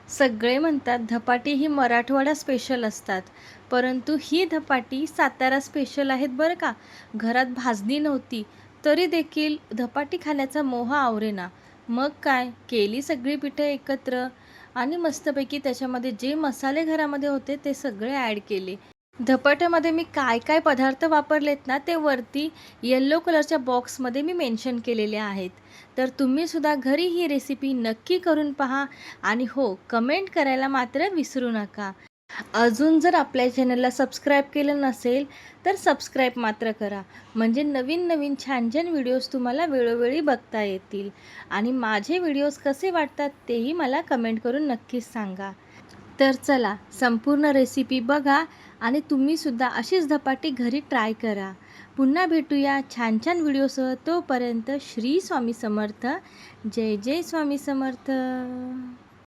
सगळे म्हणतात धपाटी ही मराठवाडा स्पेशल असतात, परंतु ही धपाटी सातारा स्पेशल आहेत बरं का. घरात भाजणी नव्हती तरी देखील धपाटी खाण्याचा मोह आवरेना. मग काय केली सगळी पिठं एकत्र आणि मस्तपैकी त्याच्यामध्ये जे मसाले घरामध्ये होते ते सगळे ॲड केले. धपाट्यामध्ये मी काय काय पदार्थ वापरलेत ना, ते वरती येल्लो कलरच्या बॉक्समध्ये मी मेन्शन केलेले आहेत. तर तुम्हीसुद्धा घरी ही रेसिपी नक्की करून पहा आणि हो, कमेंट करायला मात्र विसरू नका. अजून जर आपल्या चॅनलला सबस्क्राईब केलं नसेल, तर सबस्क्राईब मात्र करा. म्हणजे नवीन नवीन छान छान व्हिडिओज तुम्हाला वेळोवेळी बघता येतील. आणि माझे व्हिडिओज कसे वाटतात तेही मला कमेंट करून नक्कीच सांगा. तर चला संपूर्ण रेसिपी बघा आणि तुम्हीसुद्धा अशीच धपाटी घरी ट्राय करा. पुन्हा भेटूया छान छान व्हिडिओसह. तोपर्यंत श्री स्वामी समर्थ. जय जय स्वामी समर्थ.